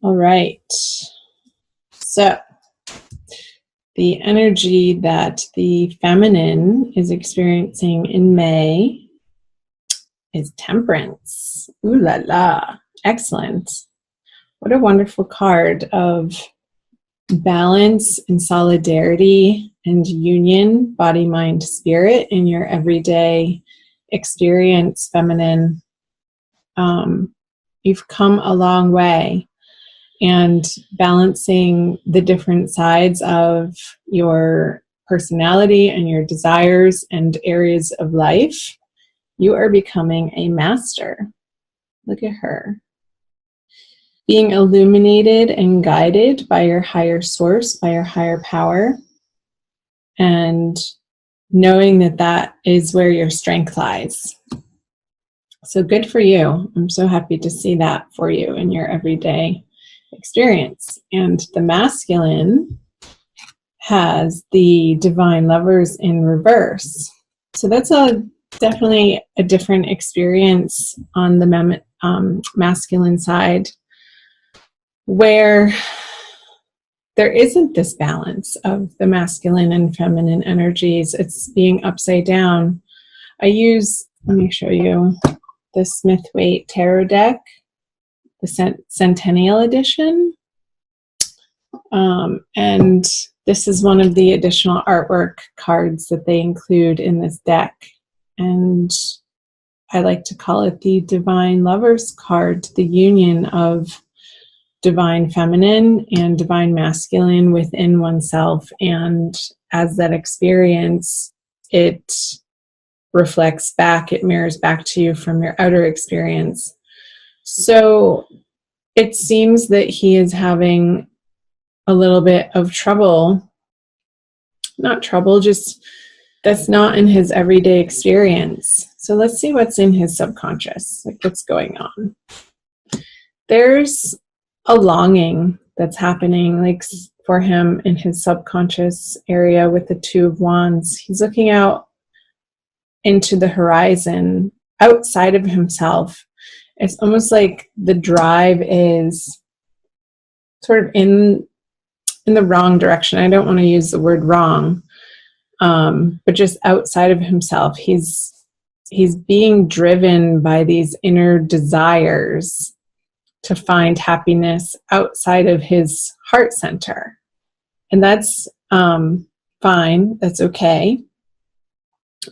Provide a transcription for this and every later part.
All right. So the energy that the feminine is experiencing in May is temperance. Ooh la la. Excellent. What a wonderful card of balance and solidarity and union, body, mind, spirit in your everyday experience, feminine. You've come a long way, and balancing the different sides of your personality and your desires and areas of life, you are becoming a master. Look at her. Being illuminated and guided by your higher source, by your higher power, and knowing that that is where your strength lies. So good for you. I'm so happy to see that for you in your everyday experience. And the masculine has the divine lovers in reverse. So that's definitely a different experience on the masculine side, where there isn't this balance of the masculine and feminine energies. It's being upside down. Let me show you the Smith-Waite Tarot deck, the Centennial Edition. And this is one of the additional artwork cards that they include in this deck. And I like to call it the Divine Lovers card, the union of divine feminine and divine masculine within oneself. And as that experience, it reflects back, it mirrors back to you from your outer experience. So it seems that he is having a little bit of trouble, not trouble, just that's not in his everyday experience. So let's see what's in his subconscious, like what's going on. There's a longing that's happening, like for him in his subconscious area with the Two of Wands. He's looking out into the horizon outside of himself. It's almost like the drive is sort of in the wrong direction. I don't want to use the word wrong, but just outside of himself. He's being driven by these inner desires to find happiness outside of his heart center. And that's fine. That's okay.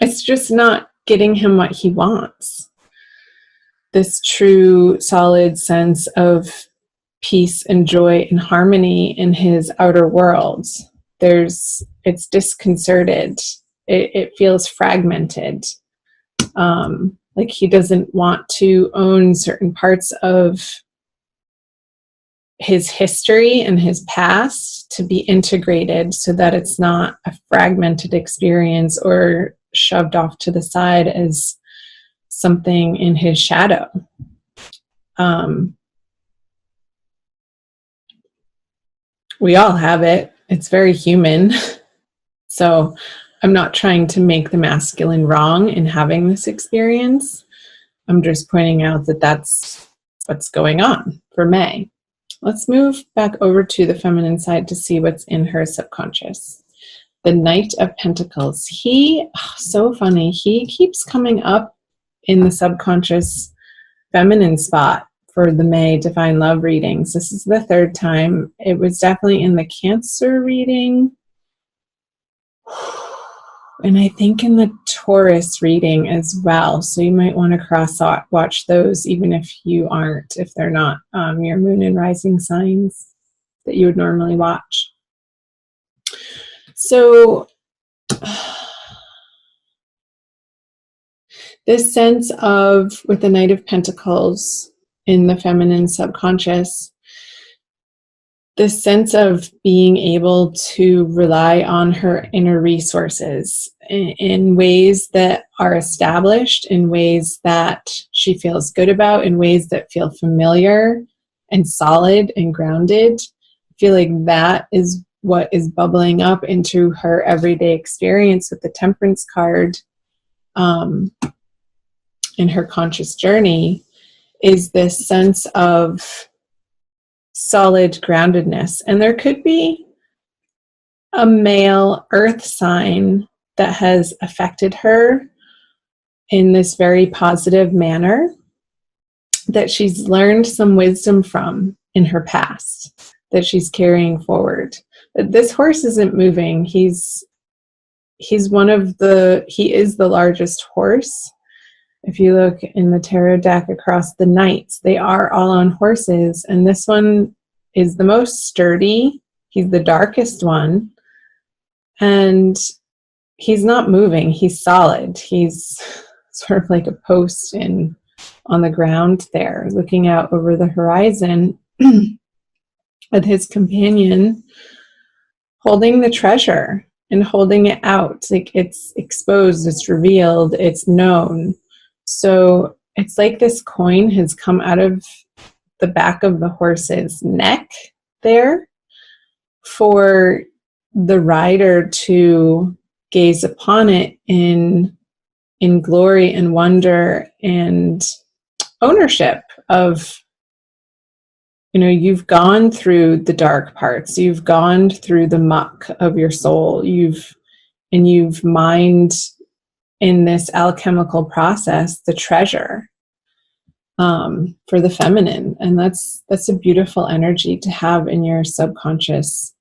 It's just not getting him what he wants. This true, solid sense of peace and joy and harmony in his outer worlds. It's disconcerted. It feels fragmented. Like he doesn't want to own certain parts of his history and his past to be integrated so that it's not a fragmented experience or shoved off to the side as something in his shadow. We all have it. It's very human. So I'm not trying to make the masculine wrong in having this experience. I'm just pointing out that that's what's going on for May. Let's move back over to the feminine side to see what's in her subconscious. The Knight of Pentacles. So funny. He keeps coming up in the subconscious feminine spot for the May Divine Love readings. This is the third time. It was definitely in the Cancer reading. And I think in the Taurus reading as well. So you might want to cross-watch those, even if they're not your moon and rising signs that you would normally watch. So this sense of, with the Knight of Pentacles in the feminine subconscious, this sense of being able to rely on her inner resources in ways that are established, in ways that she feels good about, in ways that feel familiar and solid and grounded. I feel like that is what is bubbling up into her everyday experience with the Temperance card in her conscious journey, is this sense of solid groundedness. And there could be a male earth sign that has affected her in this very positive manner that she's learned some wisdom from in her past that she's carrying forward. But this horse isn't moving. He is the largest horse. If you look in the tarot deck across the knights, they are all on horses, and this one is the most sturdy. He's the darkest one, and he's not moving. He's solid. He's sort of like a post on the ground there, looking out over the horizon with his companion holding the treasure and holding it out. Like, it's exposed, it's revealed, it's known. So it's like this coin has come out of the back of the horse's neck there for the rider to gaze upon it in glory and wonder and ownership of, you've gone through the dark parts, you've gone through the muck of your soul, you've mined in this alchemical process the treasure for the feminine. And that's a beautiful energy to have in your subconscious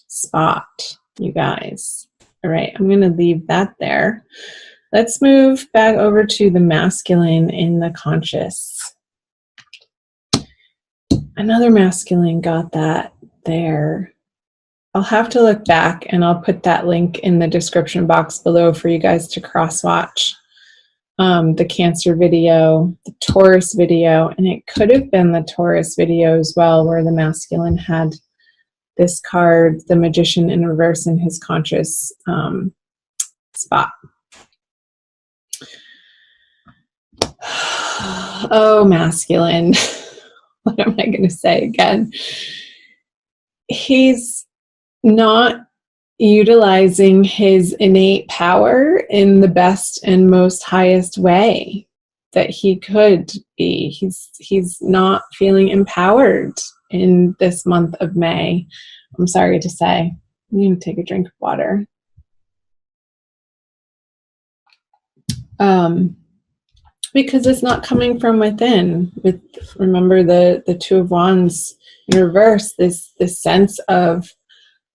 spot, you guys. All right, I'm going to leave that there. Let's move back over to the masculine in the conscious. Another masculine got that there. I'll have to look back, and I'll put that link in the description box below for you guys to cross-watch the Cancer video, the Taurus video, and it could have been the Taurus video as well, where the masculine had this card, the Magician in reverse, in his conscious spot. Oh, masculine. What am I going to say again? He's not utilizing his innate power in the best and most highest way that he could be. He's not feeling empowered in this month of May. I'm sorry to say. I'm going to take a drink of water. Because it's not coming from within. Remember the Two of Wands in reverse, this sense of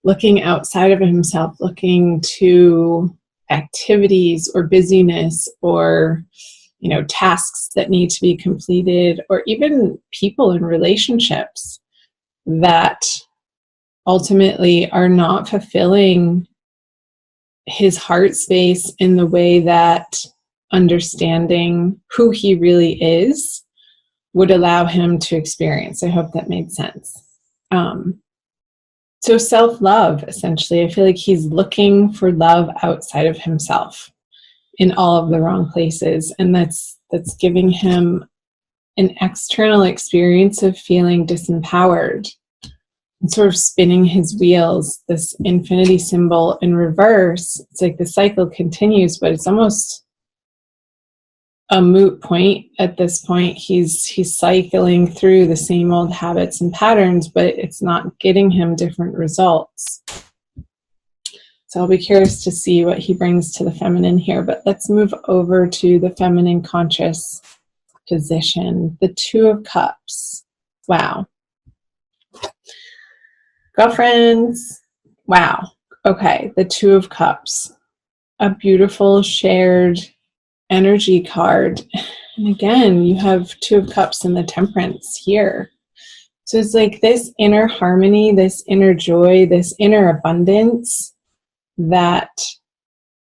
looking outside of himself, looking to activities or busyness or tasks that need to be completed, or even people in relationships that ultimately are not fulfilling his heart space in the way that understanding who he really is would allow him to experience. I hope that made sense. So self-love, essentially. I feel like he's looking for love outside of himself in all of the wrong places, and that's giving him an external experience of feeling disempowered and sort of spinning his wheels. This infinity symbol in reverse, it's like the cycle continues, but it's almost a moot point at this point. He's cycling through the same old habits and patterns, but it's not getting him different results. So I'll be curious to see what he brings to the feminine here, but let's move over to the feminine conscious position. The Two of Cups. Wow. Girlfriends. Wow. Okay, the Two of Cups. A beautiful shared energy card. And again, you have Two of Cups in the Temperance here. So it's like this inner harmony, this inner joy, this inner abundance that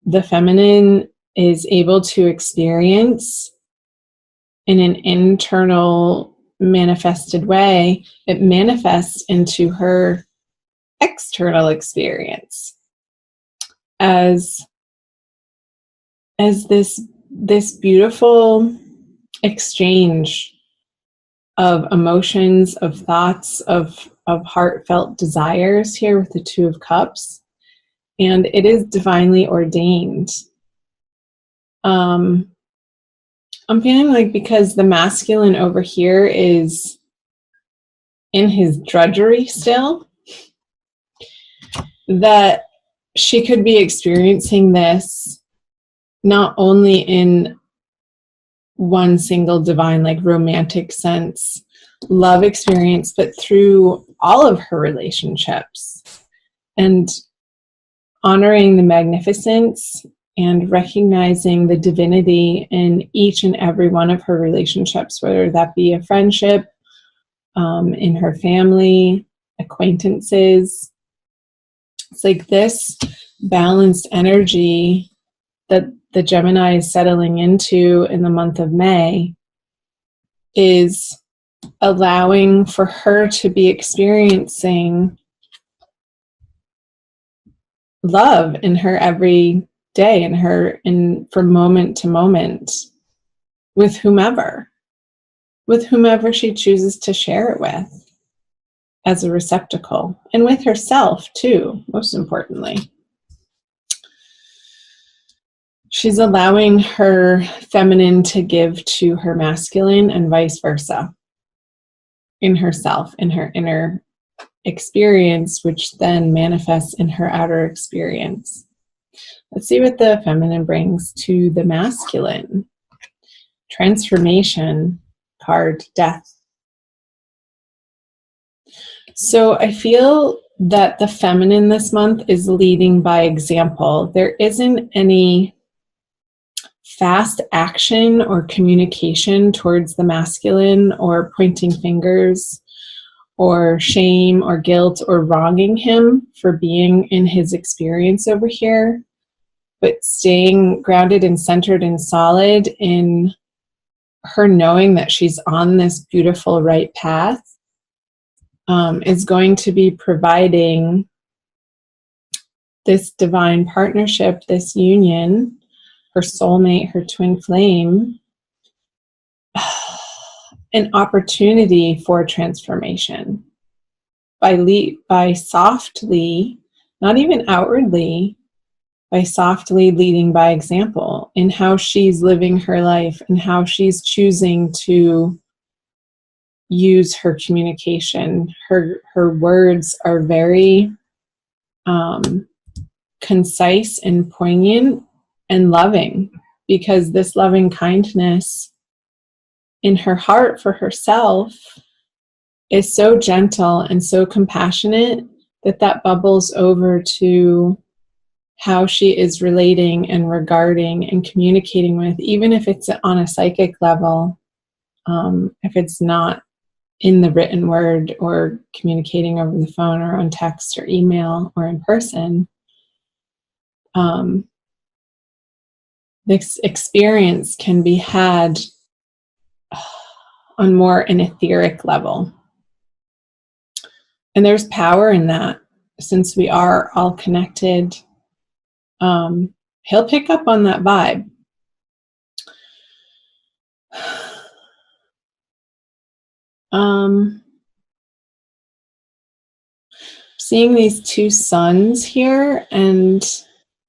the feminine is able to experience in an internal manifested way. It manifests into her external experience as this beautiful exchange of emotions, of thoughts, of heartfelt desires here with the Two of Cups. And it is divinely ordained. I'm feeling like because the masculine over here is in his drudgery still, that she could be experiencing this not only in one single divine, like romantic sense, love experience, but through all of her relationships, and honoring the magnificence and recognizing the divinity in each and every one of her relationships, whether that be a friendship, in her family, acquaintances. It's like this balanced energy that the Gemini is settling into in the month of May is allowing for her to be experiencing love in her every day, from moment to moment, with whomever she chooses to share it with as a receptacle, and with herself too, most importantly. She's allowing her feminine to give to her masculine and vice versa in herself, in her inner experience, which then manifests in her outer experience. Let's see what the feminine brings to the masculine. Transformation card, Death. So I feel that the feminine this month is leading by example. There isn't any fast action or communication towards the masculine, or pointing fingers, or shame or guilt, or wronging him for being in his experience over here, but staying grounded and centered and solid in her knowing that she's on this beautiful right path, is going to be providing this divine partnership, this union, her soulmate, her twin flame, an opportunity for transformation by softly, not even outwardly, by softly leading by example in how she's living her life and how she's choosing to use her communication. Her words are very concise and poignant and loving, because this loving kindness in her heart for herself is so gentle and so compassionate that bubbles over to how she is relating and regarding and communicating with, even if it's on a psychic level, if it's not in the written word or communicating over the phone or on text or email or in person. This experience can be had on more an etheric level. And there's power in that, since we are all connected. He'll pick up on that vibe. Seeing these two suns here, and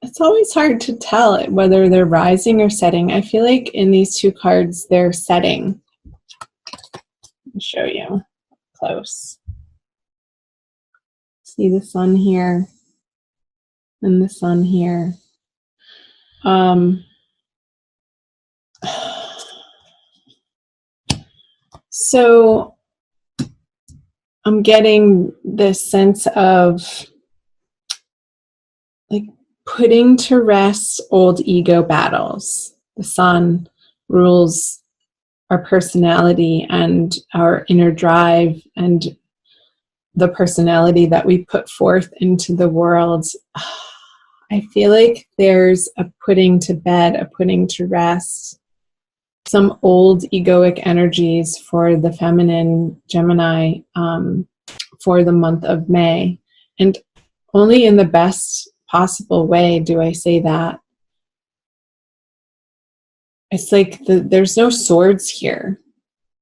it's always hard to tell whether they're rising or setting. I feel like in these two cards, they're setting. Let me show you close. See the sun here and the sun here. So I'm getting this sense of like putting to rest old ego battles. The sun rules our personality and our inner drive and the personality that we put forth into the world. I feel like there's a putting to bed, a putting to rest, some old egoic energies for the feminine Gemini for the month of May. And only in the best possible way do I say that. It's like there's no swords here.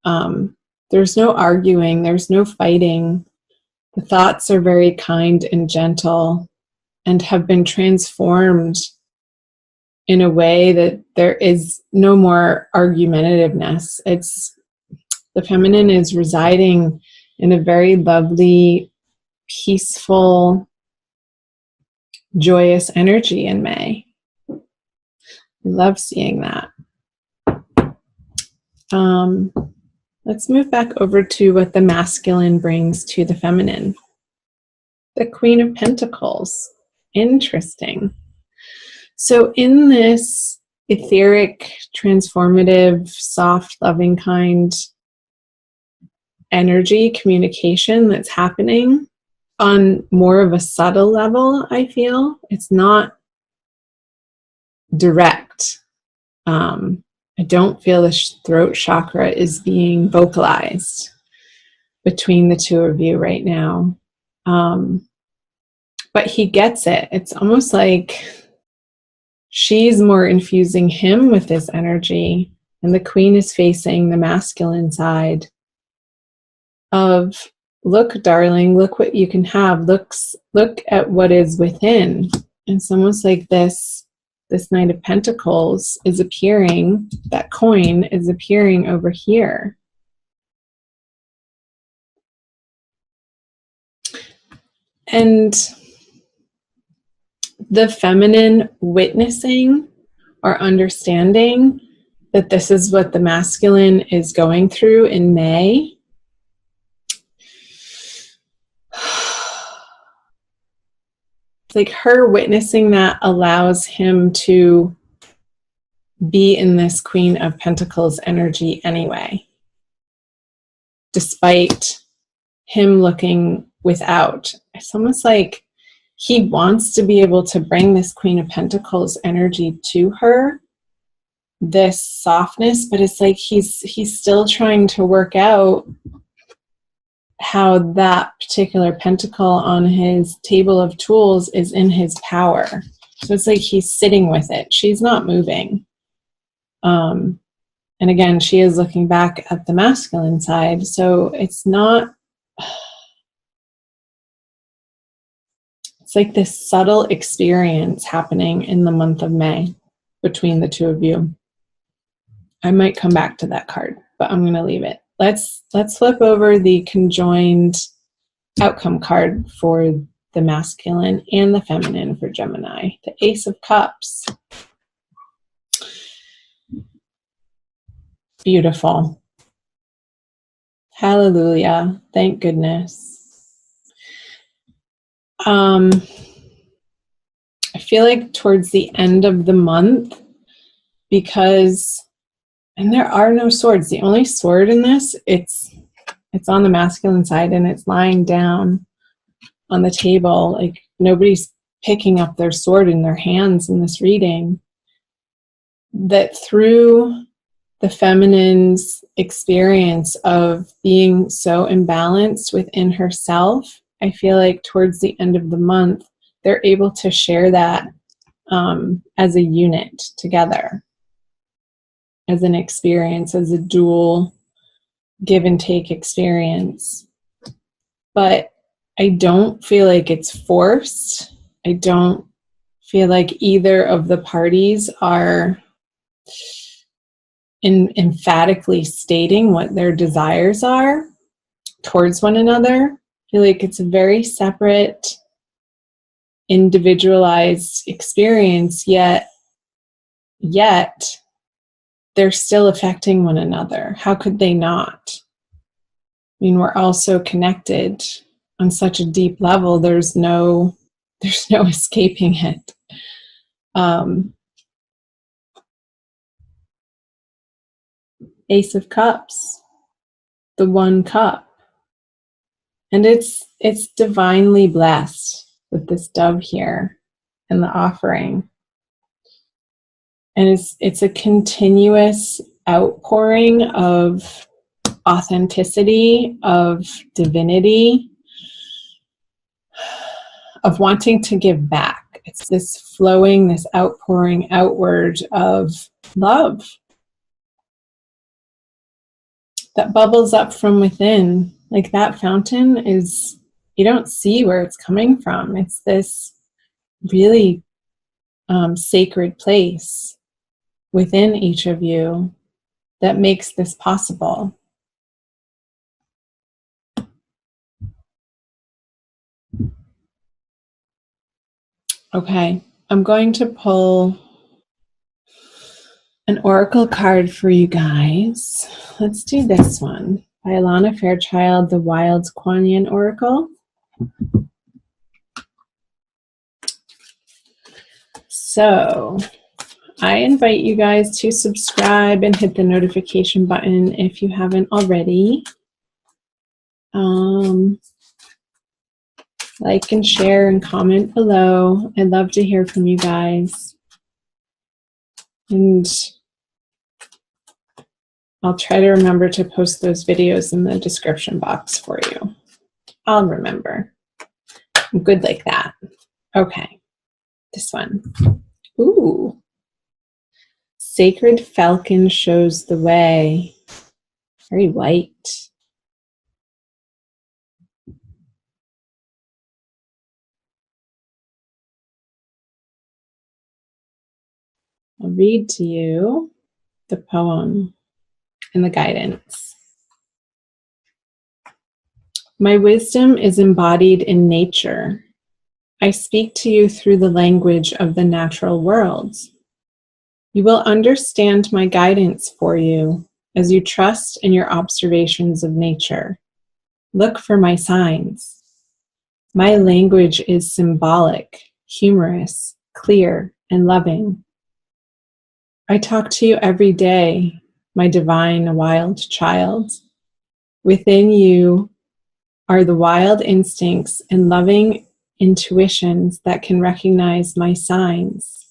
There's no arguing. There's no fighting. The thoughts are very kind and gentle and have been transformed in a way that there is no more argumentativeness. The feminine is residing in a very lovely, peaceful, joyous energy in May. I love seeing that. Let's move back over to what the masculine brings to the feminine. The Queen of Pentacles. Interesting. So in this etheric, transformative, soft, loving, kind energy communication that's happening on more of a subtle level, I feel. It's not direct. I don't feel the throat chakra is being vocalized between the two of you right now. But he gets it. It's almost like she's more infusing him with this energy, and the Queen is facing the masculine side of, look, darling, look what you can have. Look at what is within. And it's almost like this Knight of Pentacles is appearing, that coin is appearing over here. And the feminine witnessing or understanding that this is what the masculine is going through in May. It's like her witnessing that allows him to be in this Queen of Pentacles energy anyway, despite him looking without. It's almost like he wants to be able to bring this Queen of Pentacles energy to her, this softness, but it's like he's still trying to work out how that particular pentacle on his table of tools is in his power. So it's like he's sitting with it. She's not moving. And again, she is looking back at the masculine side. So it's not, it's like this subtle experience happening in the month of May between the two of you. I might come back to that card, but I'm going to leave it. Let's flip over the conjoined outcome card for the masculine and the feminine for Gemini. The Ace of Cups. Beautiful. Hallelujah. Thank goodness. I feel like towards the end of the month, because, and there are no swords. The only sword in this, it's on the masculine side and it's lying down on the table. Like nobody's picking up their sword in their hands in this reading. That through the feminine's experience of being so imbalanced within herself, I feel like towards the end of the month, they're able to share that as a unit together, as an experience, as a dual give and take experience. But I don't feel like it's forced. I don't feel like either of the parties are emphatically stating what their desires are towards one another. I feel like it's a very separate, individualized experience, yet they're still affecting one another. How could they not? I mean, we're all so connected on such a deep level. There's no escaping it. Ace of Cups, the one cup. And it's divinely blessed with this dove here and the offering. And it's a continuous outpouring of authenticity, of divinity, of wanting to give back. It's this flowing, this outpouring outward of love that bubbles up from within. Like that fountain is, you don't see where it's coming from. It's this really sacred place within each of you that makes this possible. Okay, I'm going to pull an oracle card for you guys. Let's do this one by Alana Fairchild, the Wild Kuan Yin Oracle. So I invite you guys to subscribe and hit the notification button if you haven't already. Like and share and comment below. I'd love to hear from you guys. And I'll try to remember to post those videos in the description box for you. I'll remember. I'm good like that. Okay, this one. Ooh. Sacred Falcon shows the way. Very white. I'll read to you the poem and the guidance. My wisdom is embodied in nature. I speak to you through the language of the natural world. You will understand my guidance for you as you trust in your observations of nature. Look for my signs. My language is symbolic, humorous, clear, and loving. I talk to you every day, my divine wild child. Within you are the wild instincts and loving intuitions that can recognize my signs,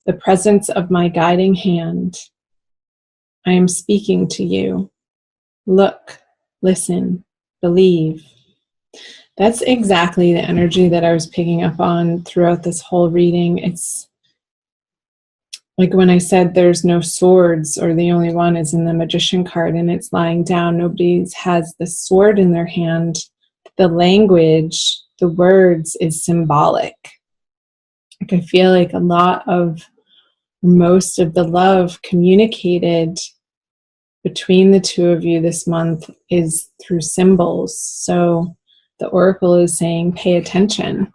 the presence of my guiding hand. I am speaking to you. Look, listen, believe. That's exactly the energy that I was picking up on throughout this whole reading. It's like when I said there's no swords, or the only one is in the Magician card and it's lying down. Nobody has the sword in their hand. The language, the words is symbolic. Like I feel like a lot of, most of the love communicated between the two of you this month is through symbols. So the oracle is saying, pay attention.